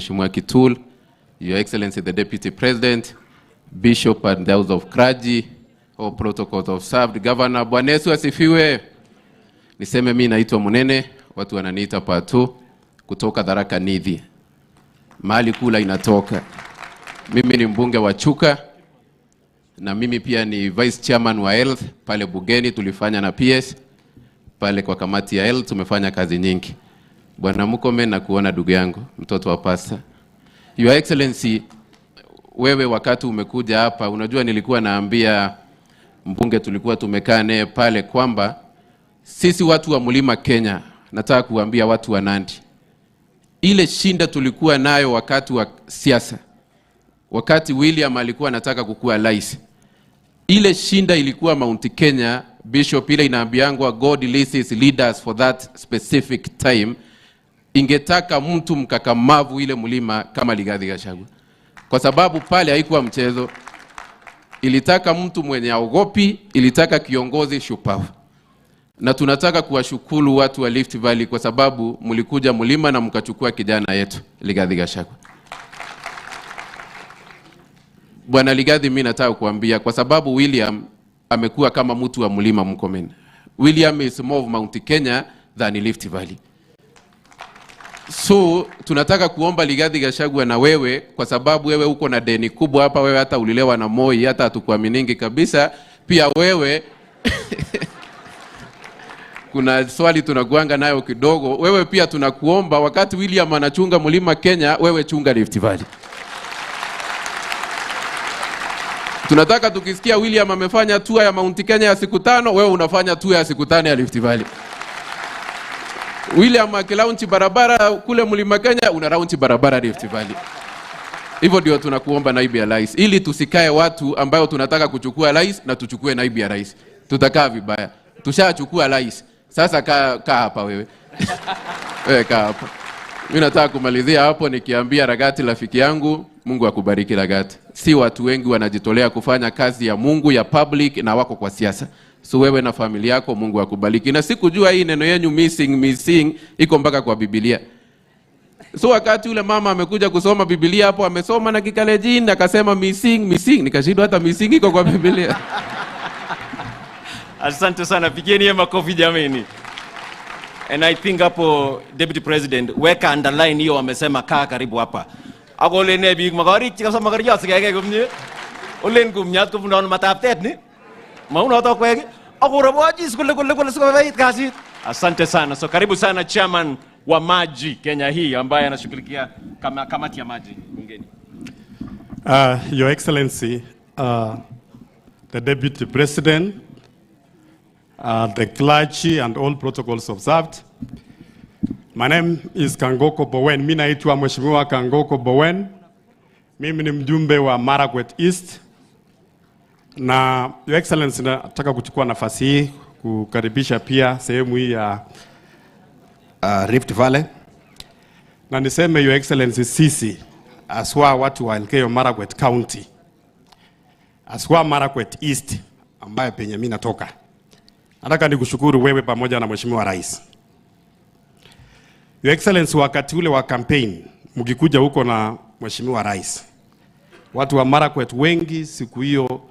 Mheshimiwa Kitul, Your Excellency the Deputy President, Bishop and those of clergy, all protocols observed, Governor, Bwana Yesu asifiwe. Niseme mimi naitwa Munene, watu wananiita Patu, kutoka Tharaka Nithi. Mahali kula inatoka. Mimi ni mbunge wa Chuka, na mimi pia ni Vice Chairman wa Health, pale Bugeni tulifanya na PS, pale kwa kamati ya Health tumefanya kazi nyingi. Bwana Mukome, na kuona ndugu yangu, mtoto wa pasta. Your Excellency, wewe wakati umekuja hapa, unajua nilikuwa naambia mbunge tulikuwa tumekaa naye pale kwamba sisi watu wa Mlima Kenya, nataka kuambia watu wa Nandi, ile shinda tulikuwa nayo wakati wa siasa, wakati William alikuwa anataka kukua rais, ile shinda ilikuwa Mount Kenya. Bishop, ile inaambiangwa God releases leaders for that specific time. Ingetaka mtu mkakamavu ile mlima kama Rigathi Gachagua, kwa sababu pale haikuwa mchezo. Ilitaka mtu mwenye aogopi, ilitaka kiongozi shupavu. Na tunataka kuwashukuru watu wa Rift Valley kwa sababu mlikuja mlima na mkachukua kijana yetu Rigathi Gachagua. Bwana Rigathi, mimi nataka kuambia kwa sababu William amekuwa kama mtu wa mlima Mkomen. William is more of Mount Kenya than Rift Valley. So tunataka kuomba Rigathi Gachagua na wewe, kwa sababu wewe uko na deni kubwa hapa, wewe hata ulilewa na Moi, hata hatukuaminingi kabisa. Pia wewe kuna swali tunakuanga nayo kidogo. Wewe pia tunakuomba wakati William anachunga mlima Kenya, wewe chunga Rift Valley. Tunataka tukisikia William amefanya tour ya Mount Kenya ya siku 5, wewe unafanya tour ya siku 5 ya Rift Valley. William akilaunchi barabara kule mlima Kenya, una launchi barabara Rift Valley. Hivyo ndio tunakuomba naibu ya rais, ili tusikae watu ambao tunataka kuchukua rais na tuchukue naibu ya rais. Tutakaa vibaya. Tushachukua rais. Sasa kaa hapa wewe. Wewe kaa hapa. Mimi nataka kumalizia hapo nikiambia Ragati rafiki yangu, Mungu akubariki Ragati. Si watu wengi wanajitolea kufanya kazi ya Mungu ya public na wako kwa siasa. So wewe na familia yako Mungu akubariki. Na sikujua hii neno yenu missing iko mpaka kwa Biblia. So wakati ule mama amekuja kusoma Biblia hapo, amesoma na Kikalejin akasema missing, nikashindwa hata missing iko kwa Biblia. Asante sana, pigeni makofi jameni. And I think hapo Deputy President weka underline hiyo wamesema kaa karibu hapa. Ako lene big magari chika sama magari yasi kaya kumnye. Ulen kumnyat kumnon mataptet ni. Mauna to kwege. Ako rabaji kule sikubait kasi. Asante sana. So karibu sana chairman wa maji Kenya hii ambaye anashughulikia kamati ya maji mgeni. Your Excellency, the Deputy President, the clergy and all protocols observed. My name is Kangoko Bowen. Mimi naitwa Mheshimiwa Kangoko Bowen. Mimi ni mjumbe wa Marakwet East. Na Your Excellency, nataka kuchukua nafasi hii kukaribisha pia sehemu hii ya Rift Valley. Na niseme Your Excellency, sisi aswa watu wa Elgeyo Marakwet County, aswa Marakwet East ambaye penye mimi natoka, nataka nikushukuru wewe pamoja na Mheshimiwa Rais. Your Excellency, wakati ule wa campaign mkikuja huko na Mheshimiwa Rais, watu wa Marakwet wengi siku hiyo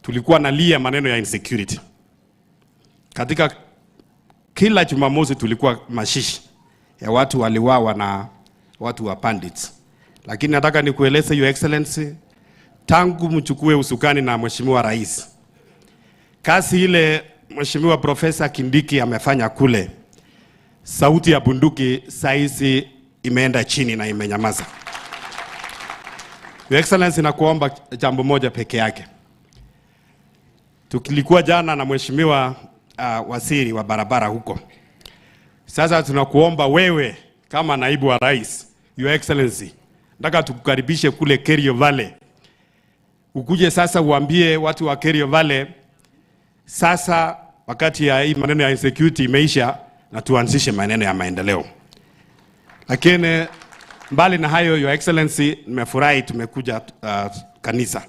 tulikuwa nalia maneno ya insecurity. Katika kila Jumamosi tulikuwa mashishi ya watu waliwawa na watu wa bandits. Lakini nataka nikueleze Your Excellency, tangu mchukue usukani na Mheshimiwa Rais, kazi ile Mheshimiwa Profesa Kindiki amefanya kule, sauti ya bunduki saizi imeenda chini na imenyamaza. Your Excellency, nakuomba jambo moja peke yake. Tukilikuwa jana na Mheshimiwa waziri wa barabara huko. Sasa tunakuomba wewe kama naibu wa rais, Your Excellency, nataka tukukaribishe kule Kerio Valley. Ukuje sasa uambie watu wa Kerio Valley, sasa wakati ya hii maneno ya insecurity imeisha na tuanzishe maneno ya maendeleo. Lakini mbali na hayo, Your Excellency, nimefurahi tumekuja kanisa.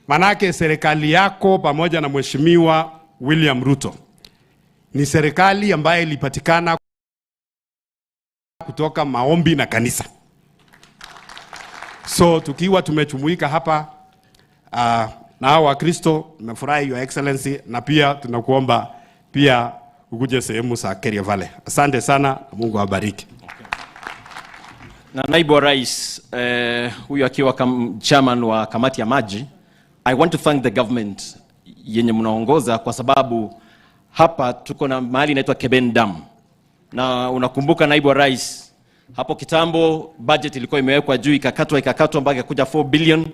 Manake serikali yako pamoja na Mheshimiwa William Ruto ni serikali ambayo ilipatikana kutoka maombi na kanisa. So tukiwa tumechumuika hapa na hao Wakristo, nimefurahi Your Excellency, na pia tunakuomba pia ukuje sehemu za Keria Valley. Asante sana na Mungu awabariki. Na naibu wa rais huyu akiwa chairman wa kamati ya maji, I want to thank the government yenye mnaongoza, kwa sababu hapa tuko na mahali inaitwa Keben Dam. Na unakumbuka naibu wa rais, hapo kitambo budget ilikuwa imewekwa juu, ikakatwa mpaka kuja 4 billion.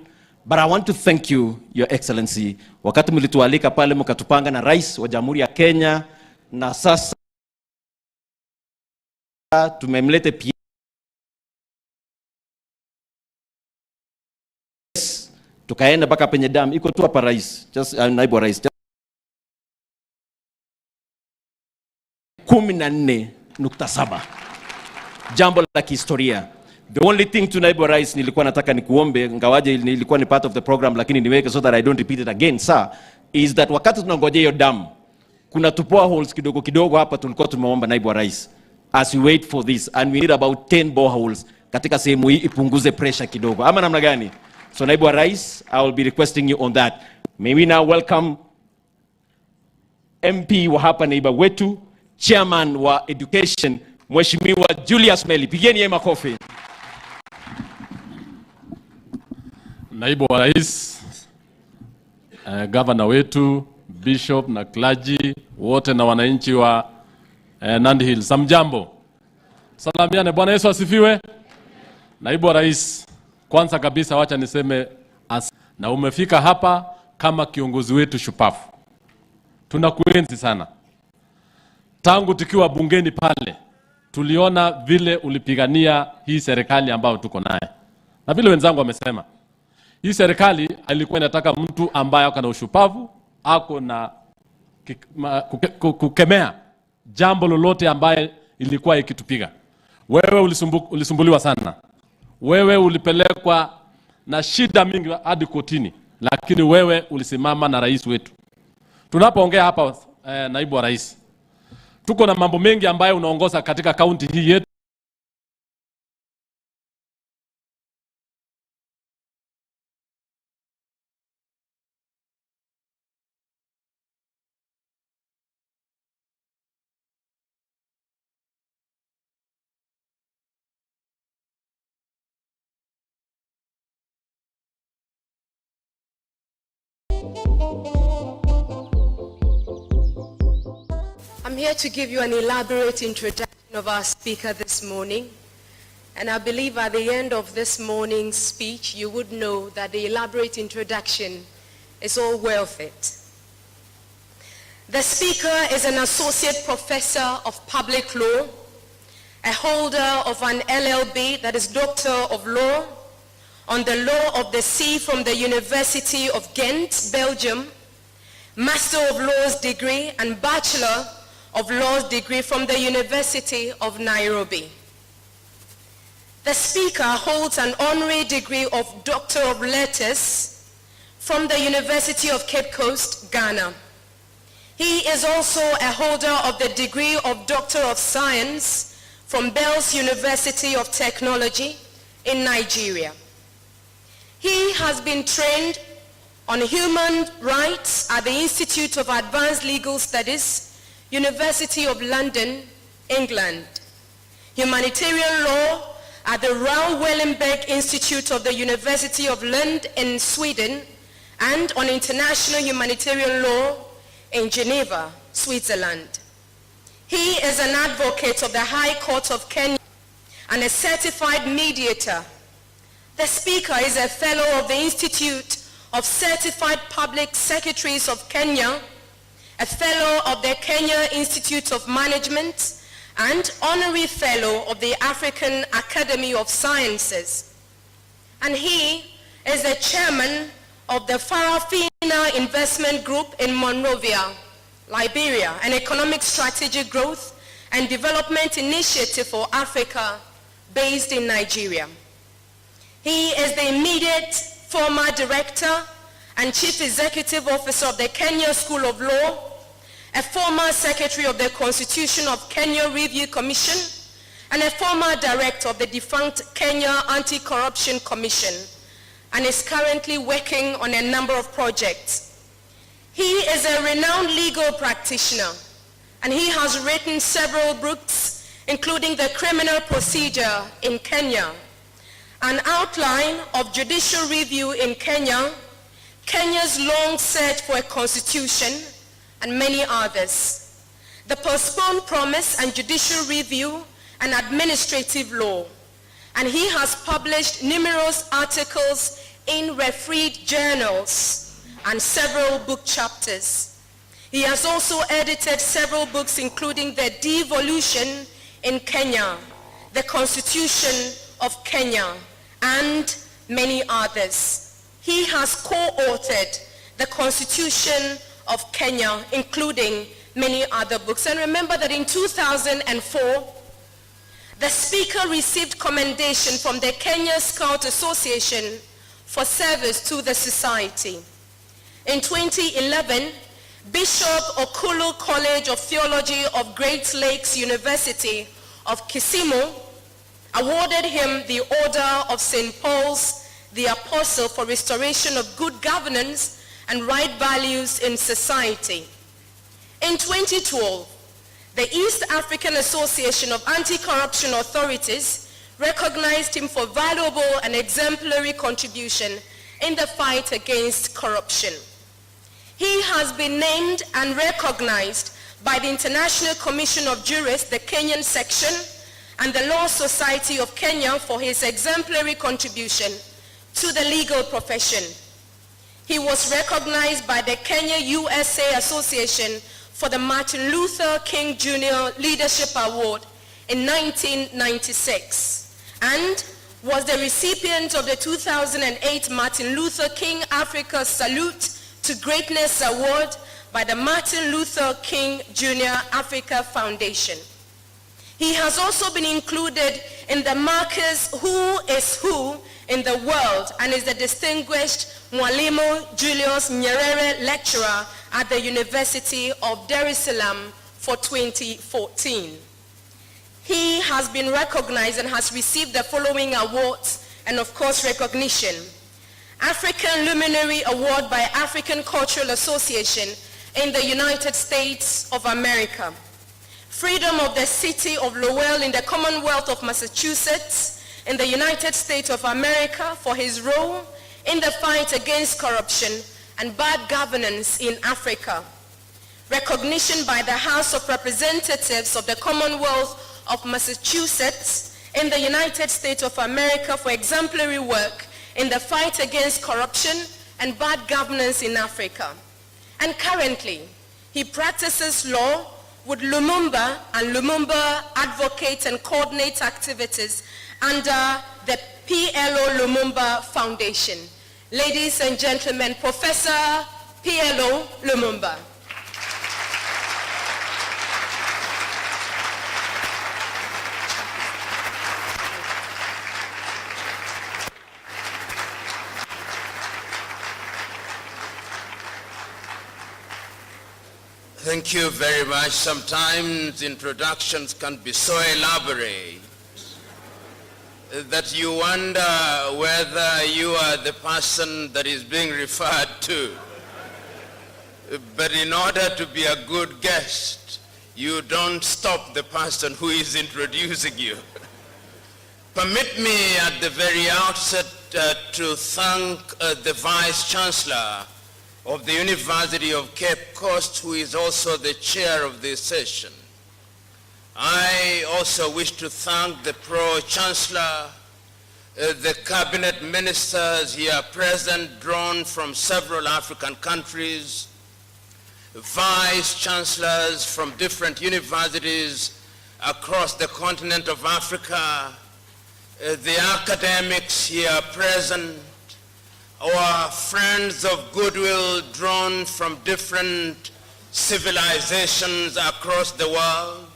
But I want to thank you, Your Excellency, wakati mlitualika pale mkatupanga na rais wa Jamhuri ya Kenya, na sasa tumemlete pia tukaenda mpaka penye dam iko tu hapa rais, just naibu wa rais, 14.7, jambo la kihistoria. The only thing to naibu wa rais nilikuwa nataka nikuombe, ngawaje nilikuwa ni part of the program, lakini niweke so that I don't repeat it again, sir, is that wakati tunangojea hiyo dam, kuna tupoa holes kidogo kidogo hapa tulikuwa tumeomba naibu wa rais, as we wait for this, and we need about 10 boreholes katika sehemu hii ipunguze pressure kidogo, ama namna gani? So naibu wa rais, I will be requesting you on that. May we now welcome MP wa hapa neighbor wetu, chairman wa education, Mheshimiwa Julius Meli. Pigeni yeye makofi. Naibu wa rais, governor wetu, bishop na clergy wote na wananchi wa Nandi Hills, samjambo. Salamiane, Bwana Yesu asifiwe. Naibu wa rais, kwanza kabisa wacha niseme na umefika hapa kama kiongozi wetu shupafu. Tunakuenzi sana. Tangu tukiwa bungeni pale, tuliona vile ulipigania hii serikali ambayo tuko naye. Na vile wenzangu wamesema, hii serikali ilikuwa inataka mtu ambaye ako na ushupavu, ako na kukemea jambo lolote ambaye ilikuwa ikitupiga. Wewe ulisumbuliwa sana. Wewe ulipelekwa na shida mingi hadi kotini, lakini wewe ulisimama na rais wetu. Tunapoongea hapa naibu wa rais, tuko na mambo mengi ambayo unaongoza katika kaunti hii yetu. I'm here to give you an elaborate introduction of our speaker this morning, and I believe at the end of this morning's speech you would know that the elaborate introduction is all worth it. The speaker is an associate professor of public law, a holder of an LLB, that is Doctor of Law, on the Law of the Sea from the University of Ghent, Belgium, Master of Laws degree and Bachelor of Laws degree from the University of Nairobi. The speaker holds an honorary degree of Doctor of Letters from the University of Cape Coast, Ghana. He is also a holder of the degree of Doctor of Science from Bells University of Technology in Nigeria. He has been trained on human rights at the Institute of Advanced Legal Studies, University of London, England, humanitarian law at the Raoul Wallenberg Institute of the University of Lund in Sweden, and on international humanitarian law in Geneva, Switzerland. He is an advocate of the High Court of Kenya and a certified mediator. The speaker is a fellow of the Institute of Certified Public Secretaries of Kenya, a fellow of the Kenya Institute of Management, and honorary fellow of the African Academy of Sciences. And he is the chairman of the Farafina Investment Group in Monrovia, Liberia, an economic strategic growth and development initiative for Africa based in Nigeria. He is the immediate former director and chief executive officer of the Kenya School of Law, a former secretary of the Constitution of Kenya Review Commission, and a former director of the defunct Kenya Anti-Corruption Commission, and is currently working on a number of projects. He is a renowned legal practitioner, and he has written several books, including The Criminal Procedure in Kenya, an outline of judicial review in Kenya, Kenya's long search for a constitution, and many others. The Postponed Promise and Judicial Review and Administrative Law. And he has published numerous articles in refereed journals and several book chapters. He has also edited several books, including The Devolution in Kenya, The Constitution of Kenya, and many others. He has co-authored The Constitution of Kenya, including many other books. And remember that in 2004, the Speaker received commendation from the Kenya Scout Association for service to the society. In 2011, Bishop Okulu College of Theology of Great Lakes University of Kisumu awarded him the Order of St. Paul's the Apostle for restoration of good governance and right values in society. In 2012, the East African Association of Anti-Corruption Authorities recognized him for valuable and exemplary contribution in the fight against corruption. He has been named and recognized by the International Commission of Jurists, the Kenyan section, and the Law Society of Kenya for his exemplary contribution to the legal profession. He was recognized by the Kenya USA Association for the Martin Luther King Jr. Leadership Award in 1996 and was the recipient of the 2008 Martin Luther King Africa Salute to Greatness Award by the Martin Luther King Jr. Africa Foundation. He has also been included in the Marcus Who is Who in the World and is the distinguished Mwalimu Julius Nyerere Lecturer at the University of Dar es Salaam for 2014. He has been recognized and has received the following awards and of course recognition. African Luminary Award by African Cultural Association in the United States of America. Freedom of the City of Lowell in the Commonwealth of Massachusetts in the United States of America for his role in the fight against corruption and bad governance in Africa. Recognition by the House of Representatives of the Commonwealth of Massachusetts in the United States of America for exemplary work in the fight against corruption and bad governance in Africa. And currently, he practices law with Lumumba, and Lumumba advocates and coordinates activities under the PLO Lumumba Foundation. Ladies and gentlemen, Professor PLO Lumumba. Thank you very much. Sometimes introductions can be so elaborate that you wonder whether you are the person that is being referred to. But in order to be a good guest, you don't stop the person who is introducing you. Permit me at the very outset to thank the Vice Chancellor of the University of Cape Coast, who is also the chair of this session. I also wish to thank the Pro-Chancellor, the cabinet ministers here present, drawn from several African countries, vice chancellors from different universities across the continent of Africa, the academics here present, our friends of goodwill drawn from different civilizations across the world,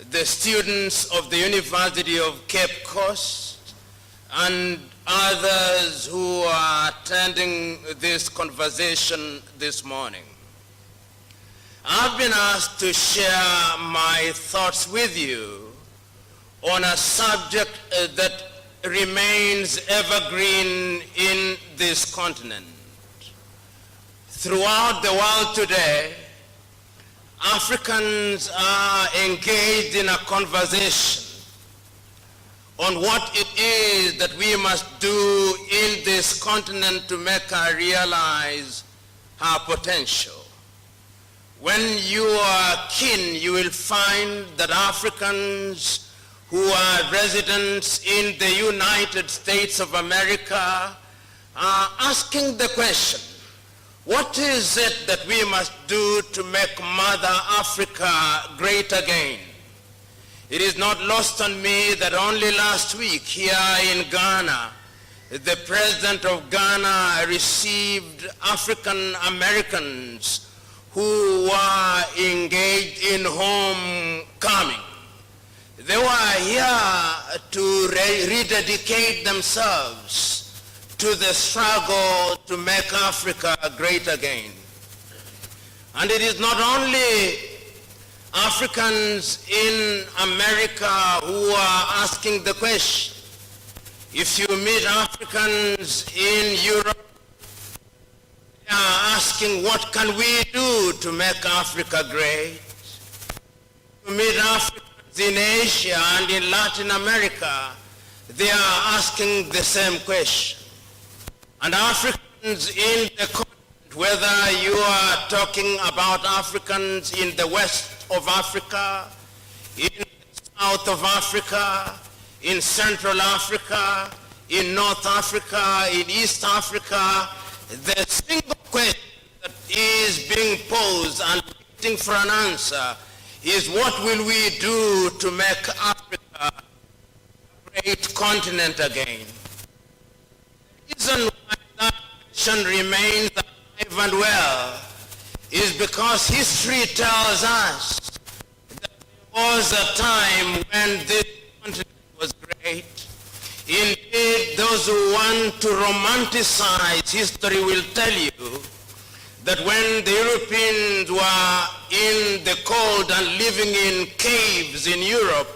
the students of the University of Cape Coast, and others who are attending this conversation this morning. I've been asked to share my thoughts with you on a subject that remains evergreen in this continent. Throughout the world today, Africans are engaged in a conversation on what it is that we must do in this continent to make her realize her potential. When you are keen, you will find that Africans who are residents in the United States of America are asking the question, what is it that we must do to make Mother Africa great again? It is not lost on me that only last week here in Ghana, the president of Ghana received African Americans who were engaged in homecoming. They were here to rededicate themselves to the struggle to make Africa great again. And it is not only Africans in America who are asking the question. If you meet Africans in Europe, they are asking, what can we do to make Africa great? You meet Africans in Asia and in Latin America, they are asking the same question. And Africans in the continent, whether you are talking about Africans in the west of Africa, in the south of Africa, in Central Africa, in North Africa, in East Africa, the single question that is being posed and waiting for an answer is, what will we do to make Africa a great continent again? The reason why that question remains alive and well is because history tells us that there was a time when this continent was great. Indeed, those who want to romanticize history will tell you that when the Europeans were in the cold and living in caves in Europe,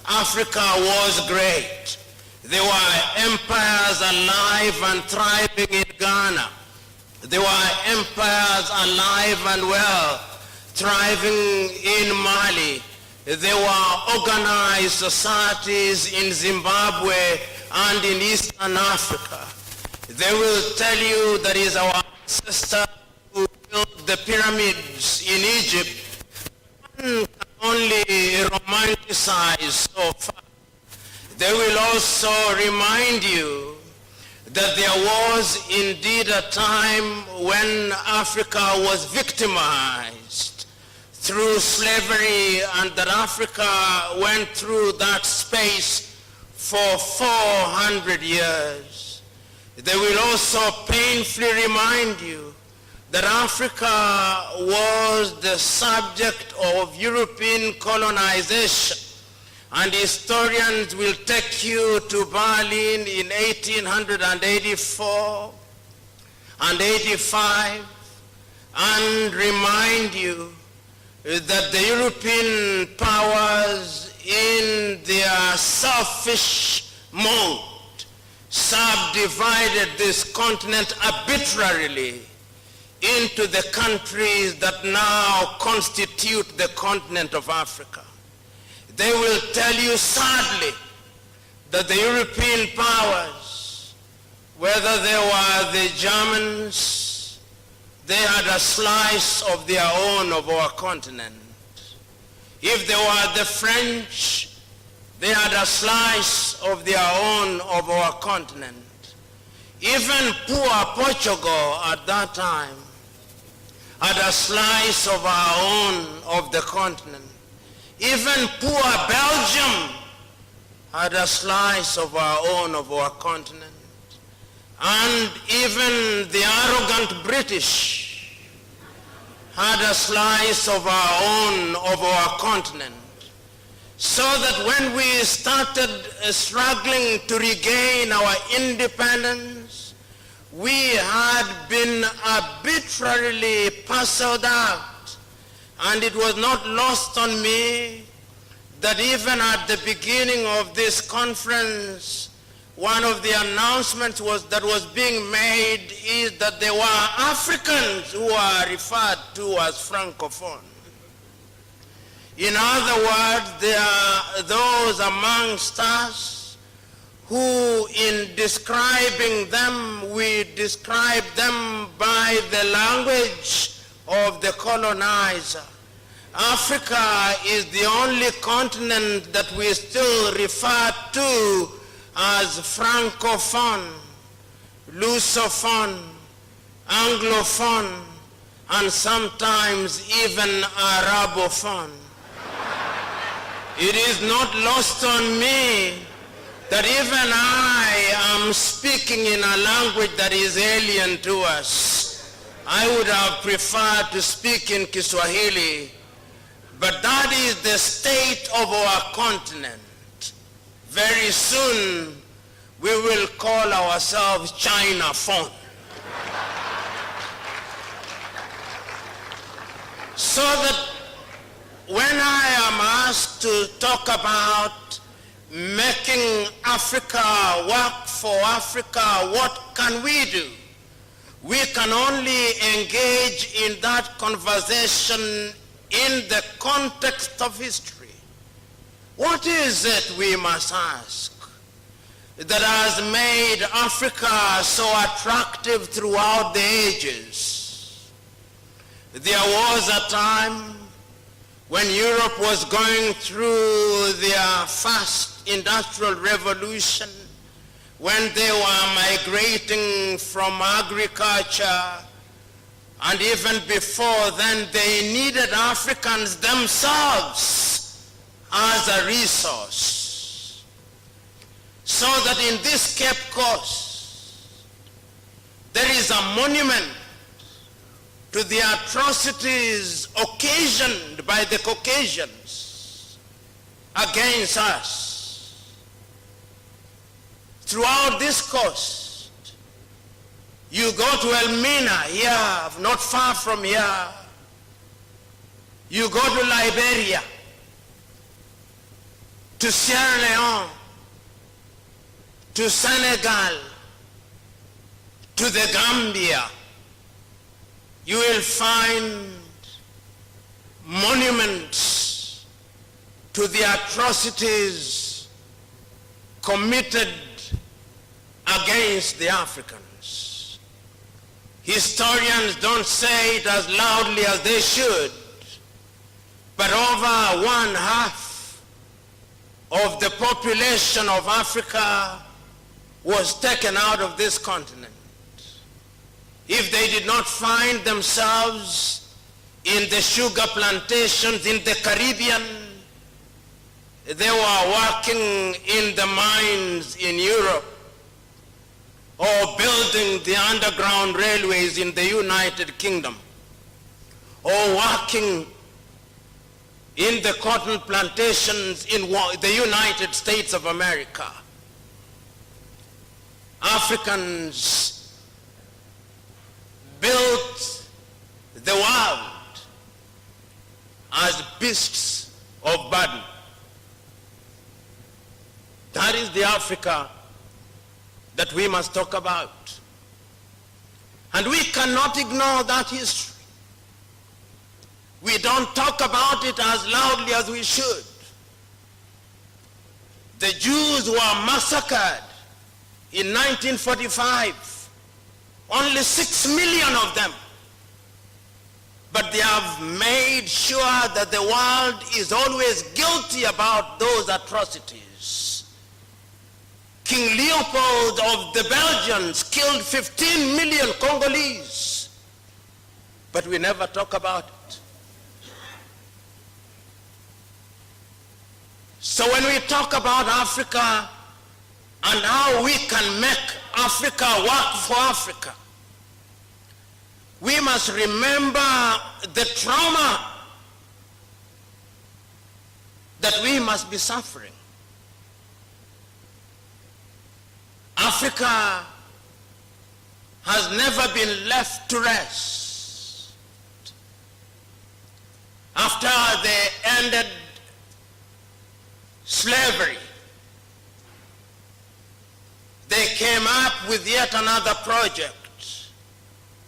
Africa was great. There were empires alive and thriving in Ghana. There were empires alive and well, thriving in Mali. There were organized societies in Zimbabwe and in Eastern Africa. They will tell you that is our ancestors who built the pyramids in Egypt. One can only romanticize so far. They will also remind you that there was indeed a time when Africa was victimized through slavery, and that Africa went through that space for 400 years. They will also painfully remind you that Africa was the subject of European colonization. And historians will take you to Berlin in 1884 and 85 and remind you that the European powers in their selfish mode subdivided this continent arbitrarily into the countries that now constitute the continent of Africa. They will tell you sadly that the European powers, whether they were the Germans, they had a slice of their own of our continent. If they were the French, they had a slice of their own of our continent. Even poor Portugal at that time had a slice of our own of the continent. Even poor Belgium had a slice of our own of our continent. And even the arrogant British had a slice of our own of our continent. So that when we started struggling to regain our independence, we had been arbitrarily parceled out. And it was not lost on me that even at the beginning of this conference, one of the announcements that was being made is that there were Africans who are referred to as Francophone. In other words, there are those amongst us who, in describing them, we describe them by the language of the colonizer. Africa is the only continent that we still refer to as Francophone, Lusophone, Anglophone, and sometimes even Arabophone. It is not lost on me that even I am speaking in a language that is alien to us. I would have preferred to speak in Kiswahili, but that is the state of our continent. Very soon, we will call ourselves Chinaphone. So that when I am asked to talk about making Africa work for Africa, what can we do? We can only engage in that conversation in the context of history. What is it, we must ask, that has made Africa so attractive throughout the ages? There was a time when Europe was going through their first industrial revolution, when they were migrating from agriculture, and even before then they needed Africans themselves as a resource. So that in this Cape Coast, there is a monument to the atrocities occasioned by the Caucasians against us. Throughout this coast, you go to Elmina here, not far from here. You go to Liberia, to Sierra Leone, to Senegal, to the Gambia. You will find monuments to the atrocities committed against the Africans. Historians don't say it as loudly as they should, but over 1/2 of the population of Africa was taken out of this continent. If they did not find themselves in the sugar plantations in the Caribbean, they were working in the mines in Europe, or building the underground railways in the United Kingdom, or working in the cotton plantations in the United States of America. Africans built the world as beasts of burden. That is the Africa that we must talk about. And we cannot ignore that history. We don't talk about it as loudly as we should. The Jews were massacred in 1945. Only 6 million of them. But they have made sure that the world is always guilty about those atrocities. King Leopold of the Belgians killed 15 million Congolese. But we never talk about it. So when we talk about Africa and how we can make Africa work for Africa, we must remember the trauma that we must be suffering. Africa has never been left to rest. After they ended slavery, they came up with yet another project,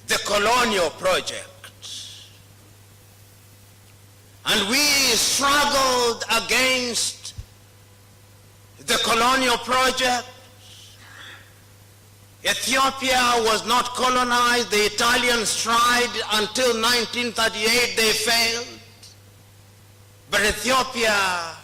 the colonial project. And we struggled against the colonial project. Ethiopia was not colonized. The Italians tried until 1938, they failed. But Ethiopia